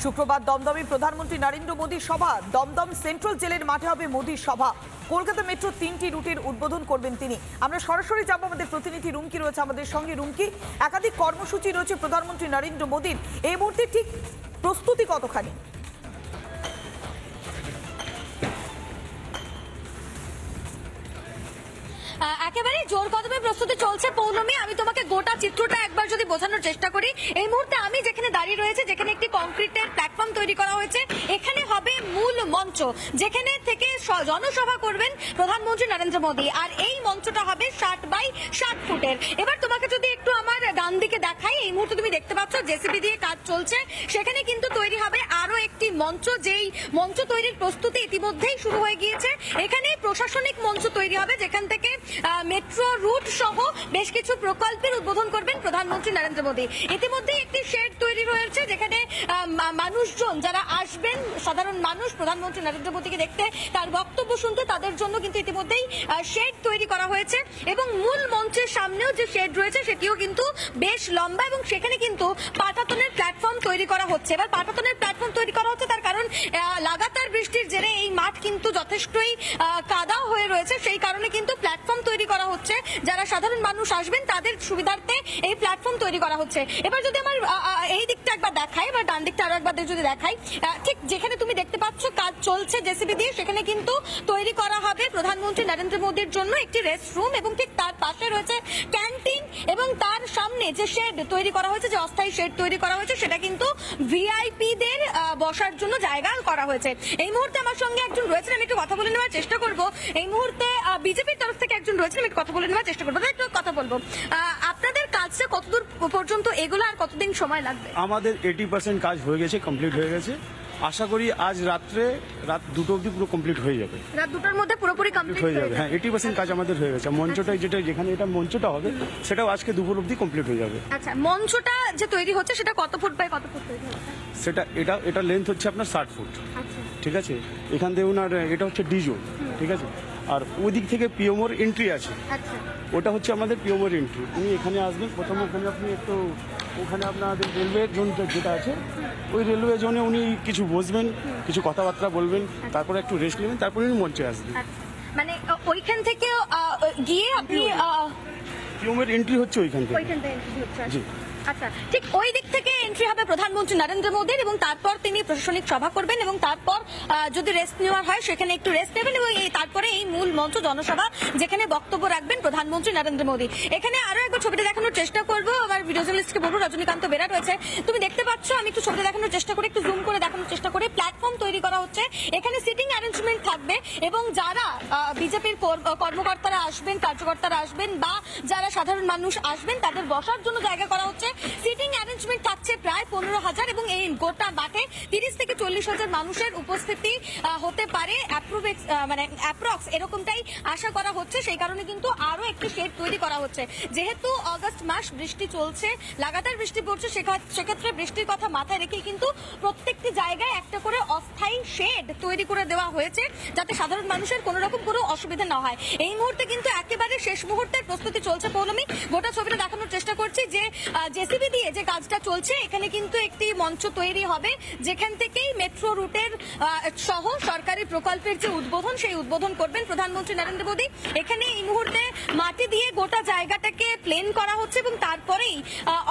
শুক্রবার দমদমে প্রধানমন্ত্রী নরেন্দ্র মোদীর সভা। দমদম সেন্ট্রাল জেলের মাঠে হবে মোদীর সভা। কলকাতা মেট্রো 3টি রুটের উদ্বোধন করবেন তিনি। আমরা সরাসরি যাব, আমাদের প্রতিনিধি রুমকি রয়েছে আমাদের সঙ্গে। রুমকি, একাধিক কর্মসূচি রয়েছে প্রধানমন্ত্রী নরেন্দ্র মোদীর, এই মুহূর্তে ঠিক প্রস্তুতি কতখানি? একেবারে জোর কদমে প্রস্তুতি চলছে পৌলমী। আমি তোমাকে গোটা চিত্রটা একবার যদি বোঝানোর চেষ্টা করি, এই মুহূর্তে আমি যেখানে দাঁড়িয়ে রয়েছে, যেখানে একটি কংক্রিটের প্ল্যাটফর্ম তৈরি করা হয়েছে, এখানে হবে মূল মঞ্চ, যেখানে থেকে জনসভা করবেন প্রধানমন্ত্রী নরেন্দ্র মোদী। আর এই মঞ্চটা হবে 60x60 ফুটের। এবার তোমাকে যদি একটু আমার ডান দিকে দেখাই, এই মুহূর্তে তুমি দেখতে পাচ্ছ জেসিবি দিয়ে কাজ চলছে। সেখানে কিন্তু তৈরি হবে আরো একটি মঞ্চ, যেই মঞ্চ তৈরির প্রস্তুতি ইতিমধ্যেই শুরু হয়ে গিয়েছে। এখানে প্রশাসনিক মঞ্চ তৈরি হবে, যেখান থেকে মেট্রো রুট সহ বেশ কিছু প্রকল্পের উদ্বোধন করবেন প্রধানমন্ত্রী নরেন্দ্র মোদী। ইতিমধ্যে একটি শেড তৈরি হয়েছে, যেখানে মানুষজন যারা আসবেন, সাধারণ মানুষ প্রধানমন্ত্রী নরেন্দ্র মোদীকে দেখতে, তার বক্তব্য শুনতে, তাদের জন্য কিন্তু ইতিমধ্যেই শেড তৈরি করা হয়েছে। এবং মূল মঞ্চের সামনেও যে শেড রয়েছে সেটিও কিন্তু বেশ লম্বা, এবং সেখানে কিন্তু পাটাতনের প্ল্যাটফর্ম তৈরি করা হচ্ছে। এবার পাটাতনের প্ল্যাটফর্ম তৈরি করা হচ্ছে তার কারণ লাগাতার বৃষ্টির জেরে এই মাঠ কিন্তু যথেষ্টই কাদা হয়ে রয়েছে, সেই কারণে কিন্তু প্ল্যাটফর্ম তৈরি করা হচ্ছে। যারা সাধারণ মানুষ আসবেন তাদের সুবিধার্থে এই প্ল্যাটফর্ম তৈরি করা হচ্ছে। এবার যদি আমার এই দিকটা একবার দেখাই, বা ডান দিকটা আরো একবার যদি দেখাই, ঠিক যেখানে তুমি দেখতে পাচ্ছ কাজ চলছে জেসিবি দিয়ে, সেখানে কিন্তু তৈরি করা হবে প্রধানমন্ত্রী নরেন্দ্র মোদীর জন্য একটি রেস্ট রুম, এবং ঠিক তার পাশে রয়েছে ক্যান্টিন, এবং তার সামনে যে শেড তৈরি করা হয়েছে, যে অস্থায়ী শেড তৈরি করা হয়েছে, সেটা কিন্তু ভিআইপি দের বসার জন্য জায়গা করা হয়েছে। এই মুহূর্তে আমার সঙ্গে একজন রয়েছেন, আমি একটু কথা বলে নেওয়ার চেষ্টা করব। এই মুহূর্তে বিজেপির তরফ থেকে একজন রয়েছেন, আমি কথা বলে নেওয়ার চেষ্টা করবো, একটু কথা বলবো। আপনাদের কাজটা কতদূর পর্যন্ত এগুলো, আর কতদিন সময় লাগবে? আমাদের 80% কাজ হয়ে গেছে, কমপ্লিট হয়ে গেছে। আশা করি আজ রাত 2টো অবধি পুরো কমপ্লিট হয়ে যাবে। রাত 2টার মধ্যে পুরোপুরি কমপ্লিট হয়ে যাবে। হ্যাঁ, 80% কাজ আমাদের হয়ে গেছে। মঞ্চটাই যেখানে এটা মঞ্চটা হবে, সেটাও আজকে দুপুর অবধি কমপ্লিট হয়ে যাবে। আচ্ছা, মঞ্চটা যে তৈরি হচ্ছে সেটা কত ফুট বাই কত ফুট তৈরি হচ্ছে? সেটা এটা লেন্থ হচ্ছে আপনার 60 ফুট। আচ্ছা, ঠিক আছে। এখান থেকে ওনার এটা হচ্ছে ডিজো, ঠিক আছে। আর ওই দিক থেকে পিওমোর এন্ট্রি আছে। আচ্ছা, ওটা হচ্ছে আমাদের পিওমোর এন্ট্রি। উনি এখানে আসবেন প্রথমে, ওখানে আপনি একটু ওখানে আপনাদের রেলওয়ে জোন যেটা আছে, ওই রেলওয়ে জোনে উনি কিছু বসবেন, কিছু কথাবার্তা বলবেন, তারপরে একটু রেস্ট নেবেন, তারপরে উনি মঞ্চে আসবেন। মানে ওইখান থেকে গিয়ে আপনি পিওমের এন্ট্রি হচ্ছে ওইখান থেকে। জি, আচ্ছা, ঠিক ওই দিক থেকে এন্ট্রি হবে প্রধানমন্ত্রী নরেন্দ্র মোদীর, এবং তারপর তিনি প্রশাসনিক সভা করবেন, এবং তারপর যদি রেস্ট নেওয়ার হয় সেখানে একটু রেস্ট নেবেন, এবং তারপরে এই মূল মঞ্চ জনসভা, যেখানে বক্তব্য রাখবেন প্রধানমন্ত্রী নরেন্দ্র মোদী। এখানে আরো একবার ছবিটা দেখানোর চেষ্টা করবো। আমার ভিডিও জার্নালিস্টকে বলবো, রজনীকান্ত বেরা রয়েছে, তুমি দেখতে পাচ্ছ, আমি একটু ছবিটা দেখানোর চেষ্টা করি, একটু জুম করে দেখানোর চেষ্টা করি। প্ল্যাটফর্ম তৈরি করা হচ্ছে, এখানে সিটিং অ্যারেঞ্জমেন্ট থাকবে, এবং যারা বিজেপির কর্মকর্তারা আসবেন, কার্যকর্তারা আসবেন, বা যারা সাধারণ মানুষ আসবেন, তাদের বসার জন্য জায়গা করা হচ্ছে। সিটিং অ্যারেঞ্জমেন্ট থাকছে প্রায় 15,000, এবং এই গোটা মাঠে 30 থেকে 40,000 মানুষের উপস্থিতি হতে পারে, মানে অ্যাপ্রক্স এরকমটাই আশা করা হচ্ছে। সেই কারণে কিন্তু আরো একটি শেড তৈরি করা হচ্ছে। যেহেতু অগস্ট মাস, বৃষ্টি চলছে, লাগাতার বৃষ্টি পড়ছে, সেক্ষেত্রে বৃষ্টির কথা মাথায় রেখে কিন্তু প্রত্যেকটি জায়গায় একটা করে অস্থায়ী শেড তৈরি করে দেওয়া হয়েছে, যাতে সাধারণ মানুষের কোনো রকম কোনো অসুবিধা না হয়। এই মুহূর্তে কিন্তু একেবারে শেষ মুহূর্তের প্রস্তুতি চলছে পৌলমী। গোটা ছবিটা দেখানোর চেষ্টা করছি, যে জেসিবি দিয়ে যে কাজটা চলছে, এখানে কিন্তু একটি মঞ্চ তৈরি হবে, যেখান থেকেই মেট্রো রুটের সহ সরকারি প্রকল্পের যে উদ্বোধন, সেই উদ্বোধন করবেন প্রধানমন্ত্রী নরেন্দ্র মোদী। এখানে এই মুহূর্তে মাটি দিয়ে গোটা জায়গাটাকে প্লেন করা হচ্ছে, এবং তারপরেই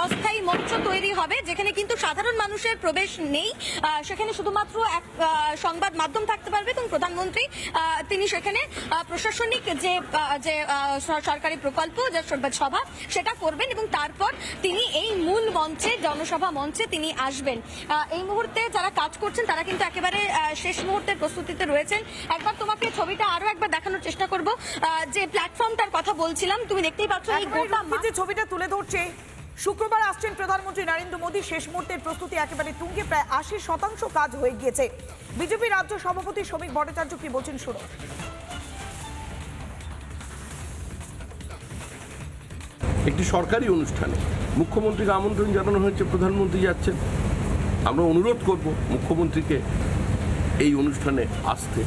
অস্থায়ী মঞ্চ তৈরি হবে, যেখানে কিন্তু সাধারণ মানুষের প্রবেশ নেই। সেখানে শুধুমাত্র এক সংবাদ মাধ্যম থাকতে পারবে, এবং প্রধানমন্ত্রী তিনি সেখানে প্রশাসনিক যে সরকারি প্রকল্প, যে সভা, সেটা করবেন, এবং তারপর তিনি এই মূল মঞ্চে, জনসভা মঞ্চে তিনি আসবেন। এই মুহূর্তে যারা কাজ করছেন তারা কিন্তু একেবারে শেষ মুহূর্তের প্রস্তুতিতে রয়েছেন। একবার তোমাকে ছবিটা আরো একবার দেখানোর চেষ্টা করব, যে প্ল্যাটফর্মটার কথা বলছিলাম, তুমি দেখতেই পাচ্ছ এই গোটা যে ছবিটা তুলে ধরছে। শুক্রবার আসছেন প্রধানমন্ত্রী নরেন্দ্র মোদী, শেষ মুহূর্তের প্রস্তুতি একেবারে তুঙ্গে, প্রায় 80% কাজ হয়ে গিয়েছে। বিজেপি রাজ্য সভাপতি শ্রমিক ভট্টাচার্য কি বলছেন শুনো। একটি সরকারি অনুষ্ঠানে মুখ্যমন্ত্রীকে আমন্ত্রণ জানানো হয়েছে, প্রধানমন্ত্রী যাচ্ছেন। আমরা অনুরোধ করব মুখ্যমন্ত্রীকে এই অনুষ্ঠানে আসতে,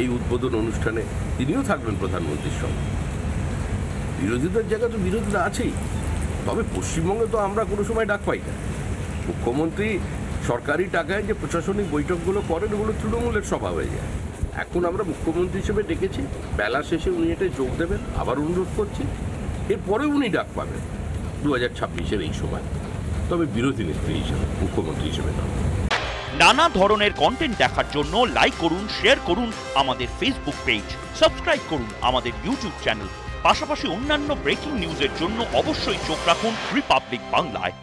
এই উদ্বোধন অনুষ্ঠানে তিনিও থাকবেন প্রধানমন্ত্রীর সঙ্গে। বিরোধীদের জায়গা তো বিরোধীরা আছেই, তবে পশ্চিমবঙ্গে তো আমরা কোনো সময় ডাক পাই না। মুখ্যমন্ত্রী সরকারি টাকায় যে প্রশাসনিক বৈঠকগুলো করেন ওগুলো তৃণমূলের সভা হয়ে যায়। এখন আমরা মুখ্যমন্ত্রী হিসেবে ডেকেছি, বেলা শেষে উনি এটাই যোগ দেবেন, আবার অনুরোধ করছি। এরপরে উনি ডাক পাবেন 2026-এর এই সময়, তবে বিরোধী নেত্রী হিসেবে, মুখ্যমন্ত্রী হিসেবে নয়। নানা ধরনের কন্টেন্ট দেখার জন্য লাইক করুন, শেয়ার করুন আমাদের ফেসবুক পেজ, সাবস্ক্রাইব করুন আমাদের ইউটিউব চ্যানেল। পাশাপাশি অন্যান্য ব্রেকিং নিউজের জন্য অবশ্যই চোখ রাখুন রিপাবলিক বাংলায়।